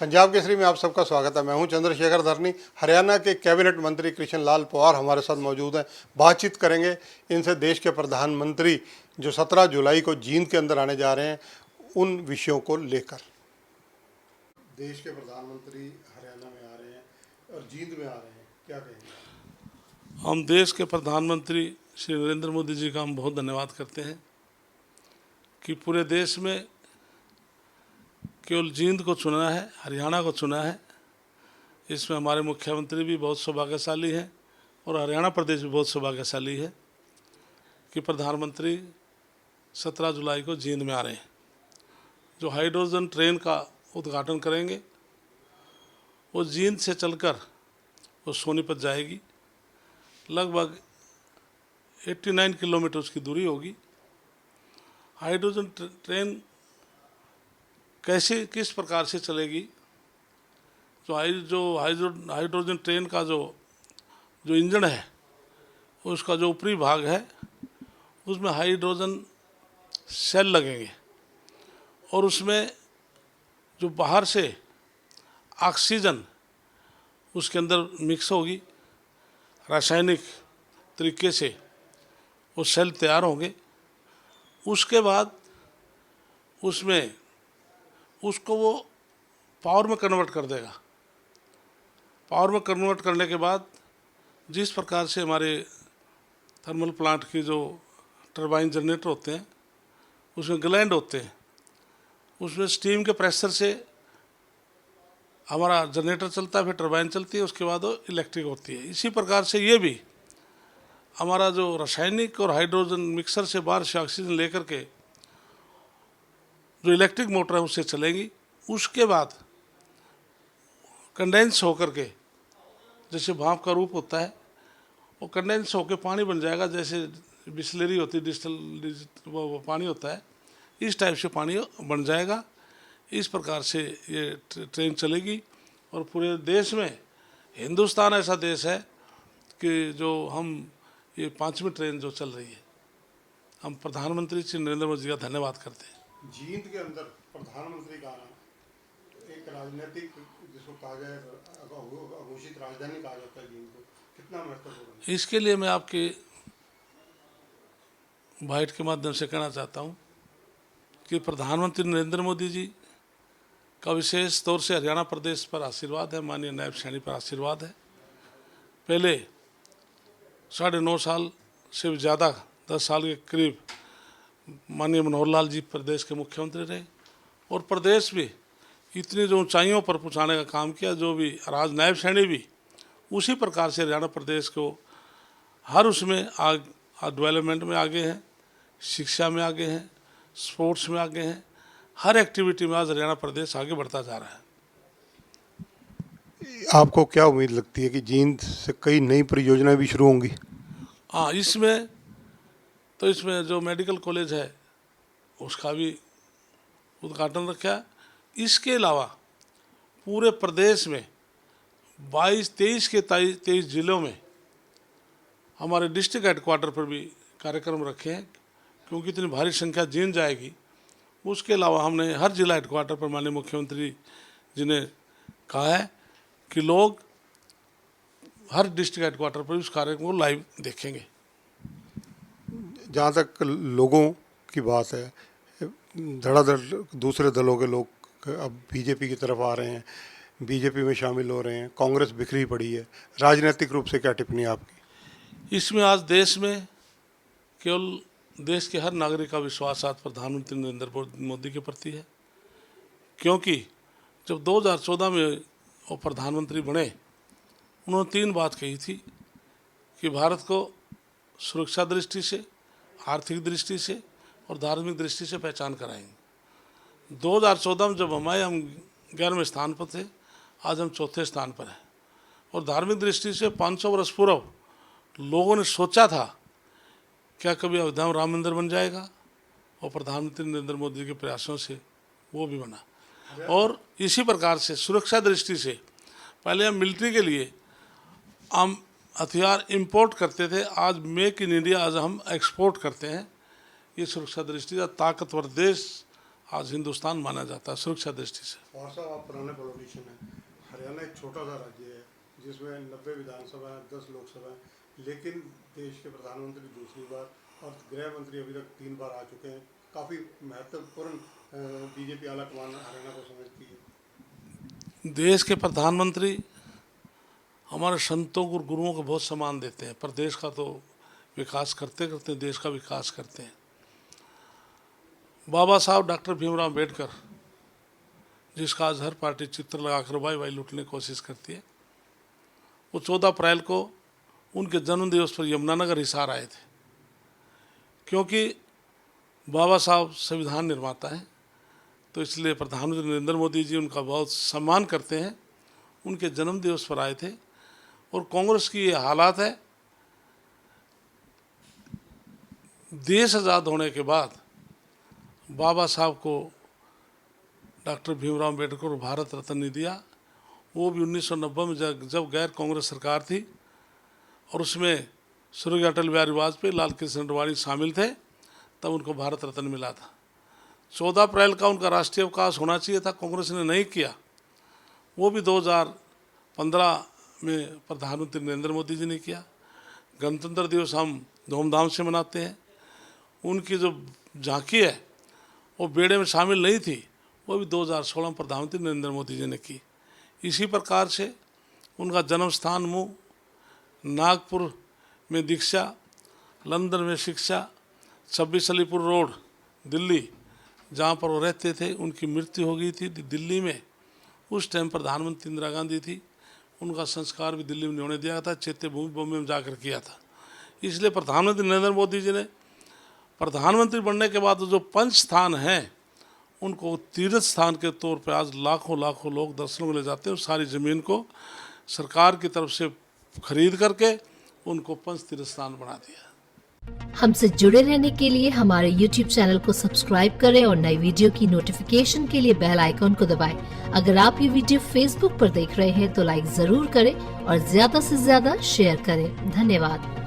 पंजाब केसरी में आप सबका स्वागत है। मैं हूं चंद्रशेखर धरनी। हरियाणा के कैबिनेट मंत्री कृष्ण लाल पंवार हमारे साथ मौजूद हैं। बातचीत करेंगे इनसे देश के प्रधानमंत्री जो 17 जुलाई को जींद के अंदर आने जा रहे हैं उन विषयों को लेकर। देश के प्रधानमंत्री हरियाणा में आ रहे हैं और जींद में आ रहे हैं, क्या कहेंगे? हम देश के प्रधानमंत्री श्री नरेंद्र मोदी जी का हम बहुत धन्यवाद करते हैं कि पूरे देश में केवल जींद को चुना है, हरियाणा को चुना है। इसमें हमारे मुख्यमंत्री भी बहुत सौभाग्यशाली हैं और हरियाणा प्रदेश भी बहुत सौभाग्यशाली है कि प्रधानमंत्री 17 जुलाई को जींद में आ रहे हैं, जो हाइड्रोजन ट्रेन का उद्घाटन करेंगे। वो जींद से चलकर वो सोनीपत जाएगी। लगभग 89 किलोमीटर उसकी दूरी होगी। हाइड्रोजन ट्रेन कैसे किस प्रकार से चलेगी? जो हाइड्रोजन ट्रेन का जो इंजन है, उसका जो ऊपरी भाग है उसमें हाइड्रोजन सेल लगेंगे और उसमें जो बाहर से ऑक्सीजन उसके अंदर मिक्स होगी। रासायनिक तरीके से वो सेल तैयार होंगे। उसके बाद उसमें उसको वो पावर में कन्वर्ट कर देगा। पावर में कन्वर्ट करने के बाद जिस प्रकार से हमारे थर्मल प्लांट की जो टरबाइन जनरेटर होते हैं उसमें ग्लैंड होते हैं, उसमें स्टीम के प्रेशर से हमारा जनरेटर चलता है, फिर टरबाइन चलती है, उसके बाद वो इलेक्ट्रिक होती है। इसी प्रकार से ये भी हमारा जो रासायनिक और हाइड्रोजन मिक्सर से बाहर से ऑक्सीजन लेकर के जो इलेक्ट्रिक मोटर है उससे चलेंगी। उसके बाद कंडेंस होकर के, जैसे भाप का रूप होता है, वो कंडेंस होकर पानी बन जाएगा। जैसे बिस्लरी होती है, वो पानी होता है, इस टाइप से पानी बन जाएगा। इस प्रकार से ये ट्रेन चलेगी और पूरे देश में हिंदुस्तान ऐसा देश है कि जो हम ये 5वीं ट्रेन जो चल रही है, हम प्रधानमंत्री श्री नरेंद्र मोदी जी का धन्यवाद करते हैं। जींद के अंदर प्रधानमंत्री का आना एक राजनीतिक, जिसको कहा जाए अघोषित राजधानी कहा जाता है जींद को, कितना महत्वपूर्ण है? इसके लिए मैं आपके बाइट के माध्यम से कहना चाहता हूँ कि प्रधानमंत्री नरेंद्र मोदी जी का विशेष तौर से हरियाणा प्रदेश पर आशीर्वाद है, माननीय नायब सैनी पर आशीर्वाद है। पहले 9.5 साल से ज़्यादा 10 साल के करीब माननीय मनोहर लाल जी प्रदेश के मुख्यमंत्री रहे और प्रदेश भी इतनी जो ऊंचाइयों पर पहुंचाने का काम किया। जो भी राज नायब सैनी भी उसी प्रकार से हरियाणा प्रदेश को हर उसमें डेवलपमेंट में आगे हैं, शिक्षा में आगे हैं, स्पोर्ट्स में आगे हैं, हर एक्टिविटी में आज हरियाणा प्रदेश आगे बढ़ता जा रहा है। आपको क्या उम्मीद लगती है कि जींद से कई नई परियोजनाएं भी शुरू होंगी? हाँ, इसमें जो मेडिकल कॉलेज है उसका भी उद्घाटन रखा है। इसके अलावा पूरे प्रदेश में 23 के 23 जिलों में हमारे डिस्ट्रिक्ट हेडक्वार्टर पर भी कार्यक्रम रखे हैं, क्योंकि इतनी भारी संख्या जींद जाएगी। उसके अलावा हमने हर जिला हेडक्वार्टर पर माननीय मुख्यमंत्री जी ने कहा है कि लोग हर डिस्ट्रिक्ट हेडक्वार्टर पर उस कार्यक्रम को लाइव देखेंगे। जहाँ तक लोगों की बात है, धड़ाधड़ दूसरे दलों के लोग अब बीजेपी की तरफ आ रहे हैं, बीजेपी में शामिल हो रहे हैं, कांग्रेस बिखरी पड़ी है। राजनीतिक रूप से क्या टिप्पणी आपकी? इसमें आज देश में केवल देश के हर नागरिक का विश्वास आज प्रधानमंत्री नरेंद्र मोदी के प्रति है, क्योंकि जब 2014 में वो प्रधानमंत्री बने, उन्होंने 3 बात कही थी कि भारत को सुरक्षा दृष्टि से, आर्थिक दृष्टि से और धार्मिक दृष्टि से पहचान कराएंगे। 2014 में जब हम 11वें स्थान पर थे, आज हम 4थे स्थान पर हैं। और धार्मिक दृष्टि से 500 वर्ष पूर्व लोगों ने सोचा था क्या कभी अयोध्या में राम मंदिर बन जाएगा, और प्रधानमंत्री नरेंद्र मोदी के प्रयासों से वो भी बना। और इसी प्रकार से सुरक्षा दृष्टि से पहले हम मिलिट्री के लिए हम हथियार इंपोर्ट करते थे, आज मेक इन इंडिया आज हम एक्सपोर्ट करते हैं। ये सुरक्षा दृष्टि से ताकतवर देश आज हिंदुस्तान माना जाता है सुरक्षा दृष्टि से। और साहब आप पुराने पॉलिटिशियन हैं। हरियाणा एक छोटा सा राज्य है जिसमें 90 विधानसभा है, 10 लोकसभा है, लेकिन देश के प्रधानमंत्री दूसरी बार और गृह मंत्री अभी तक 3 बार आ चुके हैं। काफ़ी महत्वपूर्ण बीजेपी आलाकमान हरियाणा को समझती है। देश के प्रधानमंत्री हमारे संतों और गुरुओं को बहुत सम्मान देते हैं, पर देश का तो विकास करते करते देश का विकास करते हैं। बाबा साहब डॉक्टर भीमराव अम्बेडकर, जिसका आज हर पार्टी चित्र लगाकर वाई लूटने की कोशिश करती है, वो 14 अप्रैल को उनके जन्म दिवस पर यमुनानगर हिसार आए थे। क्योंकि बाबा साहब संविधान निर्माता हैं, तो इसलिए प्रधानमंत्री नरेंद्र मोदी जी उनका बहुत सम्मान करते हैं। उनके जन्म दिवस पर आए थे। और कांग्रेस की ये हालात है, देश आज़ाद होने के बाद बाबा साहब को डॉक्टर भीमराव अम्बेडकर को भारत रत्न नहीं दिया। वो भी 1990 में जब गैर कांग्रेस सरकार थी और उसमें स्वर्गीय अटल बिहारी वाजपेयी, लाल कृष्ण आडवाणी शामिल थे, तब उनको भारत रत्न मिला था। 14 अप्रैल का उनका राष्ट्रीय अवकाश होना चाहिए था, कांग्रेस ने नहीं किया। वो भी 2015 में प्रधानमंत्री नरेंद्र मोदी जी ने किया। गणतंत्र दिवस हम धूमधाम से मनाते हैं। उनकी जो झांकी है वो बेड़े में शामिल नहीं थी, वो भी 2016 में प्रधानमंत्री नरेंद्र मोदी जी ने की। इसी प्रकार से उनका जन्म स्थान मुंह, नागपुर में दीक्षा, लंदन में शिक्षा, 26 अलीपुर रोड दिल्ली जहाँ पर वो रहते थे, उनकी मृत्यु हो गई थी दिल्ली में। उस टाइम प्रधानमंत्री इंदिरा गांधी थी। उनका संस्कार भी दिल्ली में नहीं होने दिया था, चैत्य भूमि बॉम्बे में जाकर किया था। इसलिए प्रधानमंत्री नरेंद्र मोदी जी ने प्रधानमंत्री बनने के बाद जो 5 स्थान हैं, उनको तीर्थ स्थान के तौर पर आज लाखों लोग दर्शनों के लिए जाते हैं। सारी ज़मीन को सरकार की तरफ से खरीद करके उनको 5 तीर्थ स्थान बना दिया। हमसे जुड़े रहने के लिए हमारे YouTube चैनल को सब्सक्राइब करें और नई वीडियो की नोटिफिकेशन के लिए बेल आइकॉन को दबाएं। अगर आप ये वीडियो Facebook पर देख रहे हैं तो लाइक जरूर करें और ज्यादा से ज्यादा शेयर करें। धन्यवाद।